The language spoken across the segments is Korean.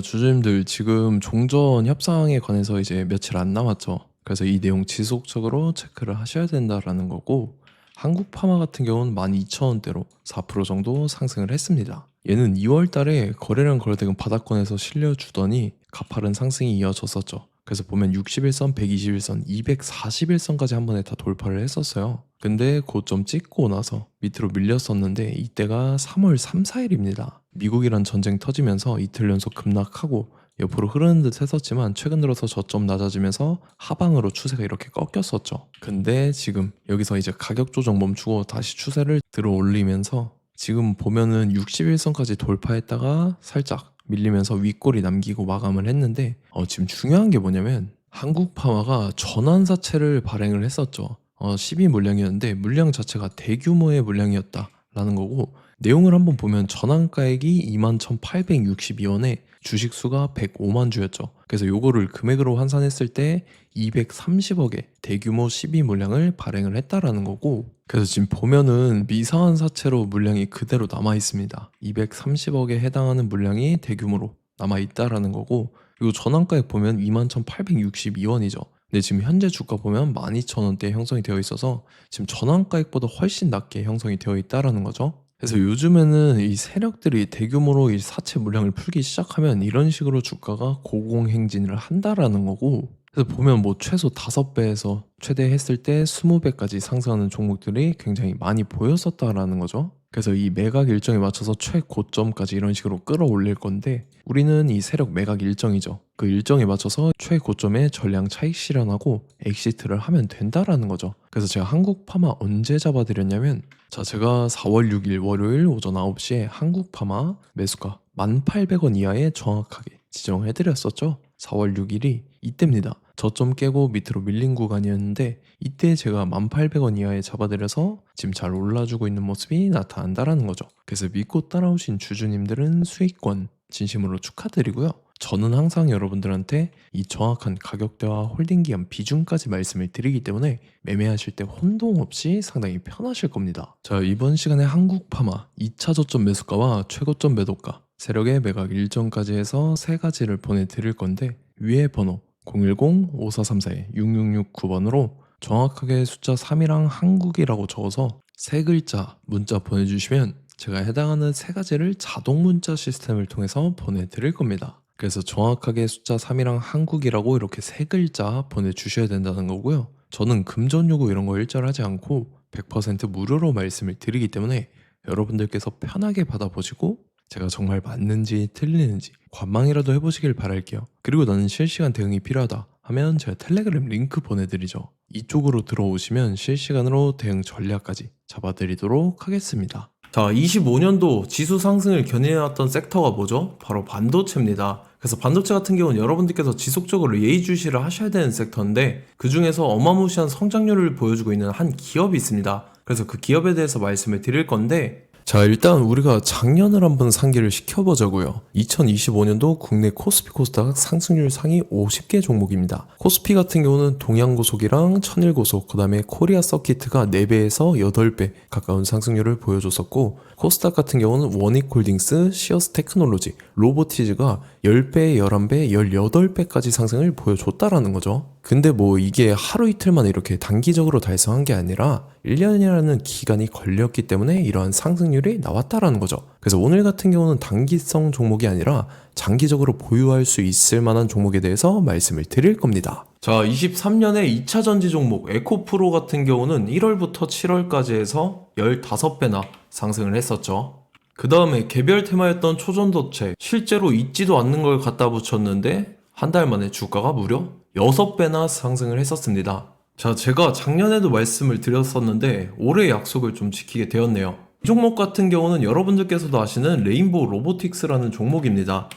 주주님들 지금 종전 협상에 관해서 이제 며칠 안 남았죠. 그래서 이 내용 지속적으로 체크를 하셔야 된다라는 거고, 한국 파마 같은 경우는 12,000원대로 4% 정도 상승을 했습니다. 얘는 2월 달에 거래량 거래대금 바닥권에서 실려주더니 가파른 상승이 이어졌었죠. 그래서 보면 61선, 121선, 241선까지 한 번에 다 돌파를 했었어요. 근데 고점 찍고 나서 밑으로 밀렸었는데 이때가 3월 3, 4일입니다. 미국이란 전쟁 터지면서 이틀 연속 급락하고 옆으로 흐르는 듯 했었지만 최근 들어서 저점 낮아지면서 하방으로 추세가 이렇게 꺾였었죠. 근데 지금 여기서 이제 가격 조정 멈추고 다시 추세를 들어 올리면서 지금 보면은 61선까지 돌파했다가 살짝 밀리면서 윗골이 남기고 마감을 했는데 지금 중요한 게 뭐냐면 한국 파마가 전환사채를 발행을 했었죠. 12 물량이었는데 물량 자체가 대규모의 물량이었다라는 거고, 내용을 한번 보면 전환가액이 21,862원에 주식수가 105만 주였죠. 그래서 요거를 금액으로 환산했을 때 230억의 대규모 12 물량을 발행을 했다라는 거고, 그래서 지금 보면은 미사한 사채로 물량이 그대로 남아 있습니다. 230억에 해당하는 물량이 대규모로 남아 있다라는 거고, 그리고 전환가액 보면 21,862원이죠. 근데 지금 현재 주가 보면 12,000원대에 형성이 되어 있어서 지금 전환가액보다 훨씬 낮게 형성이 되어 있다라는 거죠. 그래서 요즘에는 이 세력들이 대규모로 이 사채 물량을 풀기 시작하면 이런 식으로 주가가 고공행진을 한다라는 거고, 그래서 보면 뭐 최소 5배에서 최대 했을 때 20배까지 상승하는 종목들이 굉장히 많이 보였었다라는 거죠. 그래서 이 매각 일정에 맞춰서 최고점까지 이런 식으로 끌어올릴 건데, 우리는 이 세력 매각 일정이죠. 그 일정에 맞춰서 최고점에 전량 차익 실현하고 엑시트를 하면 된다라는 거죠. 그래서 제가 한국 파마 언제 잡아드렸냐면, 제가 4월 6일 월요일 오전 9시에 한국 파마 매수가 1,800원 이하에 정확하게 지정해드렸었죠. 4월 6일이 이때입니다. 저점 깨고 밑으로 밀린 구간이었는데 이때 제가 1,800원 이하에 잡아드려서 지금 잘 올라주고 있는 모습이 나타난다라는 거죠. 그래서 믿고 따라오신 주주님들은 수익권 진심으로 축하드리고요. 저는 항상 여러분들한테 이 정확한 가격대와 홀딩 기간 비중까지 말씀을 드리기 때문에 매매하실 때 혼동 없이 상당히 편하실 겁니다. 이번 시간에 한국 파마 2차 저점 매수가와 최고점 매도가, 세력의 매각 일정까지 해서 세 가지를 보내드릴 건데, 위에 번호 010-5434-6669번으로 정확하게 숫자 3이랑 한국이라고 적어서 세 글자 문자 보내주시면 제가 해당하는 세 가지를 자동 문자 시스템을 통해서 보내드릴 겁니다. 그래서 정확하게 숫자 3이랑 한국이라고 이렇게 세 글자 보내주셔야 된다는 거고요. 저는 금전 요구 이런 거 일절하지 않고 100% 무료로 말씀을 드리기 때문에 여러분들께서 편하게 받아보시고 제가 정말 맞는지 틀리는지 관망이라도 해보시길 바랄게요. 그리고 나는 실시간 대응이 필요하다 하면 제가 텔레그램 링크 보내드리죠. 이쪽으로 들어오시면 실시간으로 대응 전략까지 잡아드리도록 하겠습니다. 25년도 지수 상승을 견인해왔던 섹터가 뭐죠? 바로 반도체입니다. 그래서 반도체 같은 경우는 여러분들께서 지속적으로 예의주시를 하셔야 되는 섹터인데, 그 중에서 어마무시한 성장률을 보여주고 있는 한 기업이 있습니다. 그래서 그 기업에 대해서 말씀을 드릴 건데, 일단 우리가 작년을 한번 상기를 시켜보자고요. 2025년도 국내 코스피 코스닥 상승률 상위 50개 종목입니다. 코스피 같은 경우는 동양고속이랑 천일고속, 그 다음에 코리아 서키트가 4배에서 8배 가까운 상승률을 보여줬었고, 코스닥 같은 경우는 원익홀딩스, 시어스테크놀로지, 로보티즈가 10배, 11배, 18배까지 상승을 보여줬다라는 거죠. 근데 뭐 이게 하루 이틀 만에 이렇게 단기적으로 달성한 게 아니라 1년이라는 기간이 걸렸기 때문에 이러한 상승률이 나왔다라는 거죠. 그래서 오늘 같은 경우는 단기성 종목이 아니라 장기적으로 보유할 수 있을 만한 종목에 대해서 말씀을 드릴 겁니다. 23년에 2차 전지 종목 에코프로 같은 경우는 1월부터 7월까지 해서 15배나 상승을 했었죠. 그 다음에 개별 테마였던 초전도체, 실제로 있지도 않는 걸 갖다 붙였는데 한 달 만에 주가가 무려 6배나 상승을 했었습니다. 제가 작년에도 말씀을 드렸었는데 올해 약속을 좀 지키게 되었네요. 이 종목 같은 경우는 여러분들께서도 아시는 레인보우 로보틱스라는 종목입니다.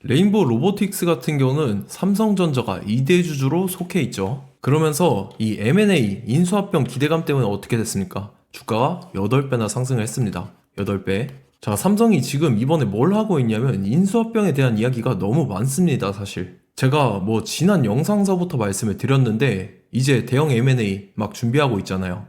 레인보우 로보틱스 같은 경우는 삼성전자가 2대 주주로 속해 있죠. 그러면서 이 M&A 인수합병 기대감 때문에 어떻게 됐습니까? 주가가 8배나 상승을 했습니다. 8배. 삼성이 지금 이번에 뭘 하고 있냐면 인수합병에 대한 이야기가 너무 많습니다, 사실. 제가 뭐 지난 영상서부터 말씀을 드렸는데 이제 대형 M&A 막 준비하고 있잖아요.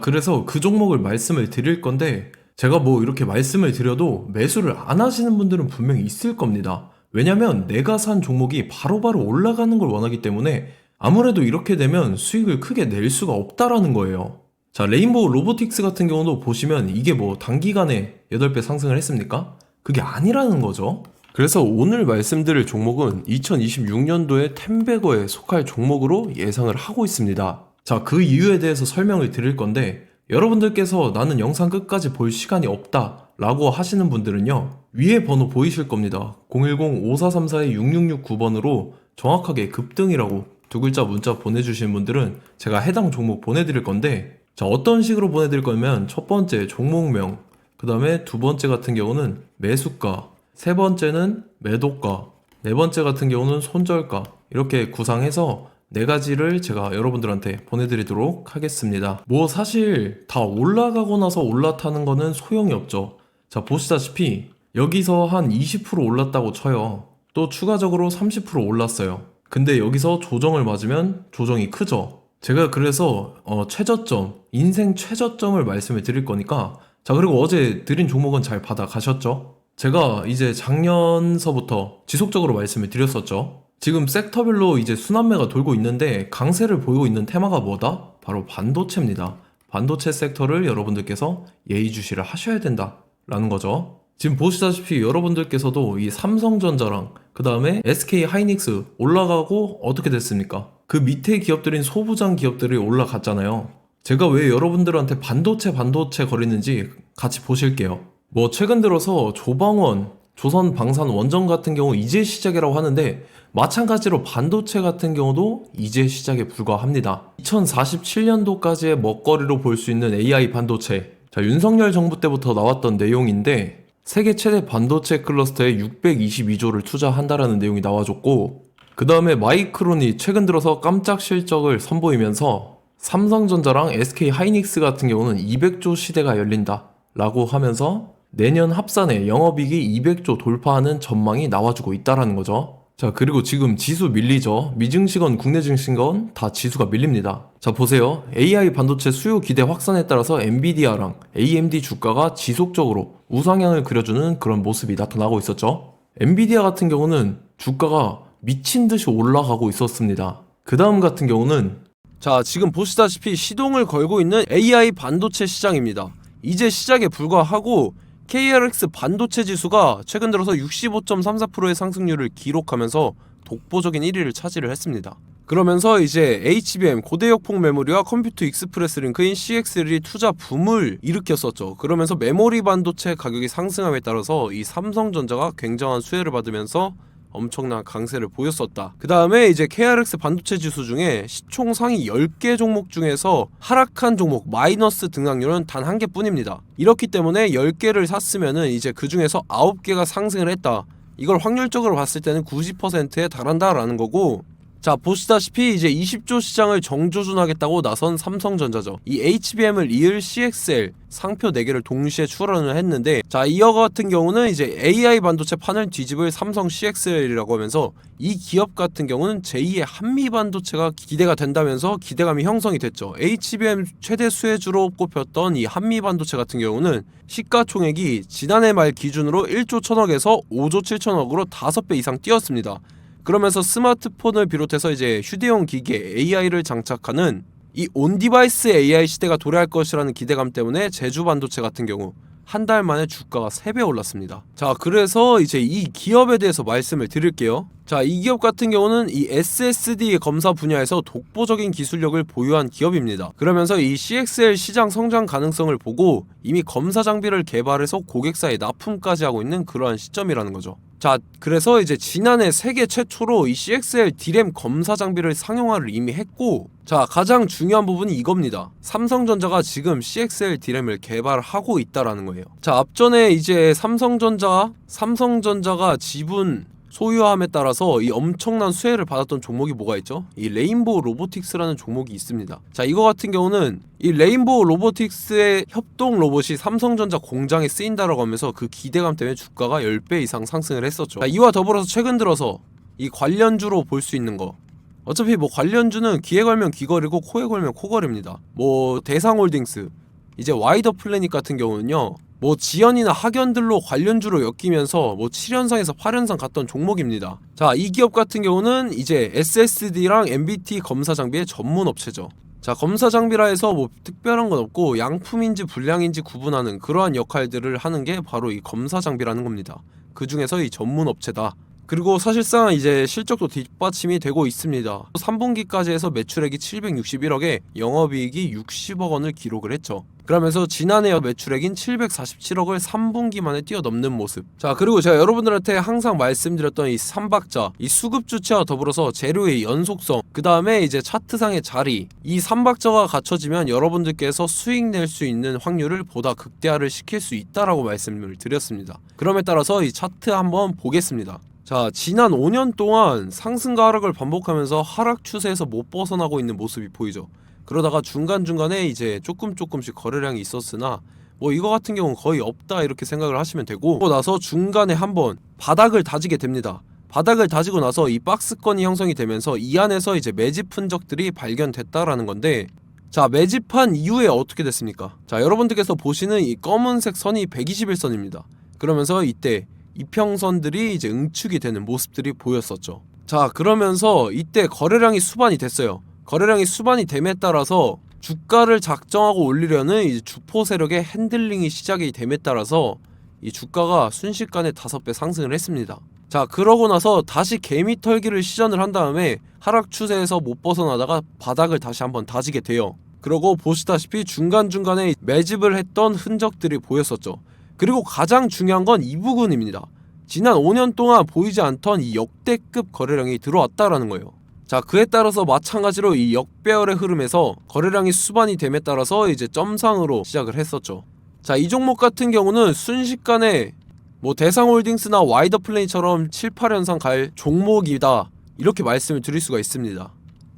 그래서 그 종목을 말씀을 드릴 건데, 제가 뭐 이렇게 말씀을 드려도 매수를 안 하시는 분들은 분명히 있을 겁니다. 왜냐면 내가 산 종목이 바로바로 올라가는 걸 원하기 때문에 아무래도 이렇게 되면 수익을 크게 낼 수가 없다라는 거예요. 자, 레인보우 로보틱스 같은 경우도 보시면 이게 뭐 단기간에 8배 상승을 했습니까? 그게 아니라는 거죠. 그래서 오늘 말씀드릴 종목은 2026년도에 텐베거에 속할 종목으로 예상을 하고 있습니다. 자, 그 이유에 대해서 설명을 드릴 건데 여러분들께서 나는 영상 끝까지 볼 시간이 없다 라고 하시는 분들은요, 위에 번호 보이실 겁니다. 010-5434-6669번으로 정확하게 급등이라고 두 글자 문자 보내주신 분들은 제가 해당 종목 보내드릴 건데, 자, 어떤 식으로 보내드릴 거냐면 첫 번째 종목명, 그 다음에 두 번째 같은 경우는 매수가, 세 번째는 매도가, 네 번째 같은 경우는 손절가, 이렇게 구상해서 네 가지를 제가 여러분들한테 보내드리도록 하겠습니다. 뭐 사실 다 올라가고 나서 올라타는 거는 소용이 없죠. 자, 보시다시피 여기서 한 20% 올랐다고 쳐요. 또 추가적으로 30% 올랐어요. 근데 여기서 조정을 맞으면 조정이 크죠. 제가 그래서 최저점, 인생 최저점을 말씀을 드릴 거니까, 자, 그리고 어제 드린 종목은 잘 받아가셨죠? 제가 이제 작년서부터 지속적으로 말씀을 드렸었죠. 지금 섹터별로 이제 순환매가 돌고 있는데 강세를 보이고 있는 테마가 뭐다? 바로 반도체입니다. 반도체 섹터를 여러분들께서 예의주시를 하셔야 된다라는 거죠. 지금 보시다시피 여러분들께서도 이 삼성전자랑 그 다음에 SK 하이닉스 올라가고 어떻게 됐습니까? 그 밑에 기업들인 소부장 기업들이 올라갔잖아요. 제가 왜 여러분들한테 반도체 거리는지 같이 보실게요. 뭐 최근 들어서 조방원, 조선방산원전 같은 경우 이제 시작이라고 하는데 마찬가지로 반도체 같은 경우도 이제 시작에 불과합니다. 2047년도까지의 먹거리로 볼 수 있는 AI 반도체. 자, 윤석열 정부 때부터 나왔던 내용인데 세계 최대 반도체 클러스터에 622조를 투자한다라는 내용이 나와줬고, 그 다음에 마이크론이 최근 들어서 깜짝 실적을 선보이면서 삼성전자랑 SK 하이닉스 같은 경우는 200조 시대가 열린다 라고 하면서 내년 합산에 영업이익이 200조 돌파하는 전망이 나와주고 있다라는 거죠. 자, 그리고 지금 지수 밀리죠. 미증시건 국내 증시건 다 지수가 밀립니다. 자, 보세요. AI 반도체 수요 기대 확산에 따라서 엔비디아랑 AMD 주가가 지속적으로 우상향을 그려주는 그런 모습이 나타나고 있었죠. 엔비디아 같은 경우는 주가가 미친 듯이 올라가고 있었습니다. 그 다음 같은 경우는, 자, 지금 보시다시피 시동을 걸고 있는 AI 반도체 시장입니다. 이제 시작에 불과하고 KRX 반도체 지수가 최근 들어서 65.34%의 상승률을 기록하면서 독보적인 1위를 차지를 했습니다. 그러면서 이제 HBM 고대역폭 메모리와 컴퓨터 익스프레스 링크인 CXL이 투자 붐을 일으켰었죠. 그러면서 메모리 반도체 가격이 상승함에 따라서 이 삼성전자가 굉장한 수혜를 받으면서 엄청난 강세를 보였었다. 그 다음에 이제 KRX 반도체 지수 중에 시총 상위 10개 종목 중에서 하락한 종목 마이너스 등락률은 단 1개뿐입니다. 이렇기 때문에 10개를 샀으면은 이제 그 중에서 9개가 상승을 했다. 이걸 확률적으로 봤을 때는 90%에 달한다라는 거고, 자, 보시다시피 이제 20조 시장을 정조준하겠다고 나선 삼성전자죠. 이 HBM을 이을 CXL 상표 4개를 동시에 출원을 했는데, 자, 이어 같은 경우는 이제 AI 반도체 판을 뒤집을 삼성 CXL이라고 하면서 이 기업 같은 경우는 제2의 한미 반도체가 기대가 된다면서 기대감이 형성이 됐죠. HBM 최대 수혜주로 꼽혔던 이 한미 반도체 같은 경우는 시가총액이 지난해 말 기준으로 1조 1000억에서 5조 7천억으로 5배 이상 뛰었습니다. 그러면서 스마트폰을 비롯해서 이제 휴대용 기기에 AI를 장착하는 이 온디바이스 AI 시대가 도래할 것이라는 기대감 때문에 제주 반도체 같은 경우 한 달 만에 주가가 3배 올랐습니다. 자, 그래서 이제 이 기업에 대해서 말씀을 드릴게요. 자, 이 기업 같은 경우는 이 SSD 검사 분야에서 독보적인 기술력을 보유한 기업입니다. 그러면서 이 CXL 시장 성장 가능성을 보고 이미 검사 장비를 개발해서 고객사에 납품까지 하고 있는 그러한 시점이라는 거죠. 자, 그래서 이제 지난해 세계 최초로 이 CXL D램 검사 장비를 상용화를 이미 했고, 자, 가장 중요한 부분이 이겁니다. 삼성전자가 지금 CXL D램을 개발하고 있다라는 거예요. 자, 앞전에 이제 삼성전자가 지분 소유함에 따라서 이 엄청난 수혜를 받았던 종목이 뭐가 있죠? 이 레인보우 로보틱스라는 종목이 있습니다. 자, 이거 같은 경우는 이 레인보우 로보틱스의 협동 로봇이 삼성전자 공장에 쓰인다라고 하면서 그 기대감 때문에 주가가 10배 이상 상승을 했었죠. 자, 이와 더불어서 최근 들어서 이 관련주로 볼 수 있는 거, 어차피 뭐 관련주는 귀에 걸면 귀걸이고 코에 걸면 코걸이입니다. 뭐 대상홀딩스, 이제 와이더 플래닛 같은 경우는요, 뭐 지연이나 학연들로 관련주로 엮이면서 뭐 7연상에서 8연상 갔던 종목입니다. 자, 이 기업 같은 경우는 이제 SSD랑 MBT 검사 장비의 전문 업체죠. 자, 검사 장비라 해서 뭐 특별한 건 없고 양품인지 불량인지 구분하는 그러한 역할들을 하는 게 바로 이 검사 장비라는 겁니다. 그 중에서 이 전문 업체다. 그리고 사실상 이제 실적도 뒷받침이 되고 있습니다. 3분기까지 해서 매출액이 761억에 영업이익이 60억 원을 기록을 했죠. 그러면서 지난해 매출액인 747억을 3분기 만에 뛰어넘는 모습. 자, 그리고 제가 여러분들한테 항상 말씀드렸던 이 3박자, 이 수급 주체와 더불어서 재료의 연속성, 그 다음에 이제 차트상의 자리, 이 3박자가 갖춰지면 여러분들께서 수익 낼 수 있는 확률을 보다 극대화를 시킬 수 있다라고 말씀을 드렸습니다. 그럼에 따라서 이 차트 한번 보겠습니다. 자, 지난 5년 동안 상승과 하락을 반복하면서 하락 추세에서 못 벗어나고 있는 모습이 보이죠. 그러다가 중간중간에 이제 조금씩 거래량이 있었으나 뭐 이거 같은 경우는 거의 없다 이렇게 생각을 하시면 되고, 그러고 나서 중간에 한번 바닥을 다지게 됩니다. 바닥을 다지고 나서 이 박스권이 형성이 되면서 이 안에서 이제 매집 흔적들이 발견됐다라는 건데, 자, 매집한 이후에 어떻게 됐습니까? 자, 여러분들께서 보시는 이 검은색 선이 121선입니다. 그러면서 이때 이평선들이 이제 응축이 되는 모습들이 보였었죠. 자, 그러면서 이때 거래량이 수반이 됐어요. 거래량이 수반이 됨에 따라서 주가를 작정하고 올리려는 이제 주포 세력의 핸들링이 시작이 됨에 따라서 이 주가가 순식간에 5배 상승을 했습니다. 자, 그러고 나서 다시 개미 털기를 시전을 한 다음에 하락 추세에서 못 벗어나다가 바닥을 다시 한번 다지게 돼요. 그러고 보시다시피 중간중간에 매집을 했던 흔적들이 보였었죠. 그리고 가장 중요한 건 이 부분입니다. 지난 5년 동안 보이지 않던 이 역대급 거래량이 들어왔다라는 거예요. 자, 그에 따라서 마찬가지로 이 역배열의 흐름에서 거래량이 수반이 됨에 따라서 이제 점상으로 시작을 했었죠. 자, 이 종목 같은 경우는 순식간에 뭐 대상홀딩스나 와이더플레이처럼 7, 8연상 갈 종목이다 이렇게 말씀을 드릴 수가 있습니다.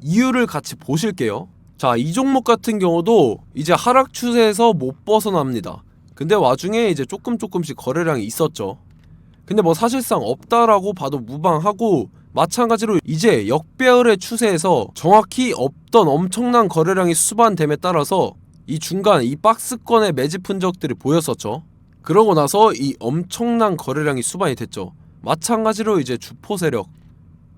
이유를 같이 보실게요. 자, 이 종목 같은 경우도 이제 하락 추세에서 못 벗어납니다. 근데 와중에 이제 조금씩 거래량이 있었죠. 근데 뭐 사실상 없다라고 봐도 무방하고, 마찬가지로 이제 역배열의 추세에서 정확히 없던 엄청난 거래량이 수반됨에 따라서 이 중간 이 박스권의 매집 흔적들이 보였었죠. 그러고 나서 이 엄청난 거래량이 수반이 됐죠. 마찬가지로 이제 주포 세력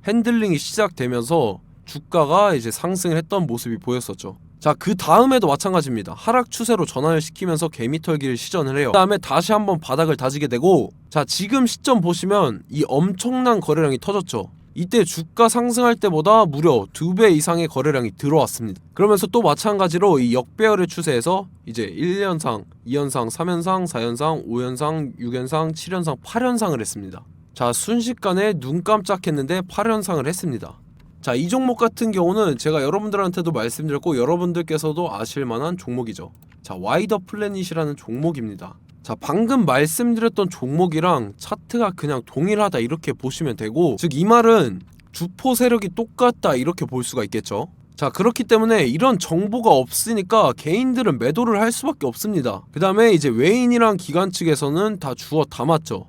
핸들링이 시작되면서 주가가 이제 상승을 했던 모습이 보였었죠. 자, 그 다음에도 마찬가지입니다. 하락 추세로 전환을 시키면서 개미 털기를 시전을 해요. 그 다음에 다시 한번 바닥을 다지게 되고, 자, 지금 시점 보시면 이 엄청난 거래량이 터졌죠. 이때 주가 상승할 때보다 무려 2배 이상의 거래량이 들어왔습니다. 그러면서 또 마찬가지로 이 역배열의 추세에서 이제 1연상, 2연상, 3연상, 4연상, 5연상, 6연상, 7연상, 8연상을 했습니다. 자, 순식간에 눈 깜짝했는데 8연상을 했습니다. 자, 이 종목 같은 경우는 제가 여러분들한테도 말씀드렸고 여러분들께서도 아실만한 종목이죠. 자, 와이더 플래닛이라는 종목입니다. 자, 방금 말씀드렸던 종목이랑 차트가 그냥 동일하다 이렇게 보시면 되고, 즉 이 말은 주포 세력이 똑같다 이렇게 볼 수가 있겠죠. 자, 그렇기 때문에 이런 정보가 없으니까 개인들은 매도를 할 수밖에 없습니다. 그 다음에 이제 외인이랑 기관 측에서는 다 주워 담았죠.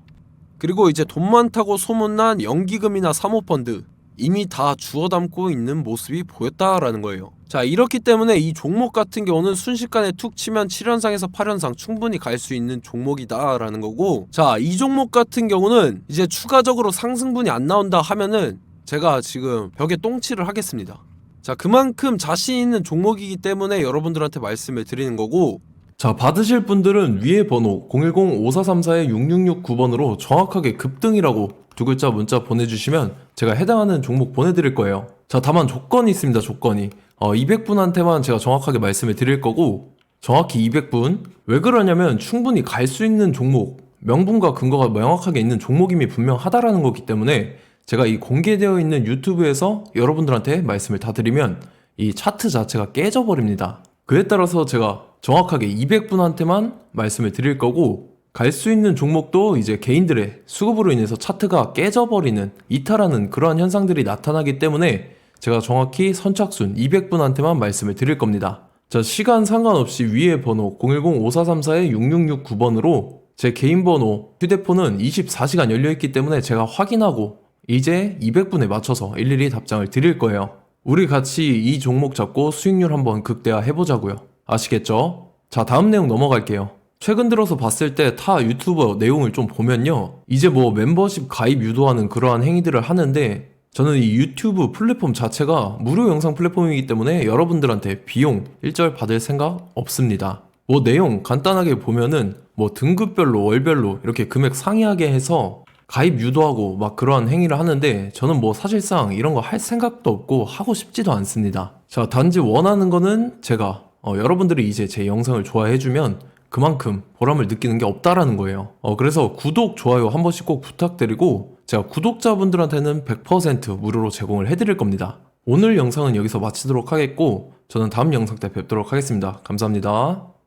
그리고 이제 돈 많다고 소문난 연기금이나 사모펀드 이미 다 주워 담고 있는 모습이 보였다라는 거예요. 자, 이렇기 때문에 이 종목 같은 경우는 순식간에 툭 치면 7연상에서 8연상 충분히 갈 수 있는 종목이다라는 거고, 자, 이 종목 같은 경우는 이제 추가적으로 상승분이 안 나온다 하면은 제가 지금 벽에 똥칠을 하겠습니다. 자, 그만큼 자신 있는 종목이기 때문에 여러분들한테 말씀을 드리는 거고, 자, 받으실 분들은 위에 번호 010-5434-6669번으로 정확하게 급등이라고 두 글자 문자 보내주시면 제가 해당하는 종목 보내드릴 거예요. 자, 다만 조건이 있습니다. 조건이 200분한테만 제가 정확하게 말씀을 드릴 거고, 정확히 200분. 왜 그러냐면 충분히 갈 수 있는 종목, 명분과 근거가 명확하게 있는 종목임이 분명하다라는 거기 때문에 제가 이 공개되어 있는 유튜브에서 여러분들한테 말씀을 다 드리면 이 차트 자체가 깨져버립니다. 그에 따라서 제가 정확하게 200분한테만 말씀을 드릴 거고, 갈 수 있는 종목도 이제 개인들의 수급으로 인해서 차트가 깨져버리는, 이탈하는 그러한 현상들이 나타나기 때문에 제가 정확히 선착순 200분한테만 말씀을 드릴 겁니다. 자, 시간 상관없이 위에 번호 010-5434-6669번으로 제 개인 번호, 휴대폰은 24시간 열려있기 때문에 제가 확인하고 이제 200분에 맞춰서 일일이 답장을 드릴 거예요. 우리 같이 이 종목 잡고 수익률 한번 극대화 해보자고요. 아시겠죠? 자, 다음 내용 넘어갈게요. 최근 들어서 봤을 때 타 유튜버 내용을 좀 보면요. 이제 뭐 멤버십 가입 유도하는 그러한 행위들을 하는데 저는 이 유튜브 플랫폼 자체가 무료 영상 플랫폼이기 때문에 여러분들한테 비용 일절 받을 생각 없습니다. 뭐 내용 간단하게 보면은 뭐 등급별로 월별로 이렇게 금액 상이하게 해서 가입 유도하고 막 그러한 행위를 하는데 저는 뭐 사실상 이런 거 할 생각도 없고 하고 싶지도 않습니다. 자, 단지 원하는 거는 제가 여러분들이 이제 제 영상을 좋아해주면 그만큼 보람을 느끼는 게 없다라는 거예요. 그래서 구독, 좋아요 한 번씩 꼭 부탁드리고 제가 구독자분들한테는 100% 무료로 제공을 해드릴 겁니다. 오늘 영상은 여기서 마치도록 하겠고 저는 다음 영상 때 뵙도록 하겠습니다. 감사합니다.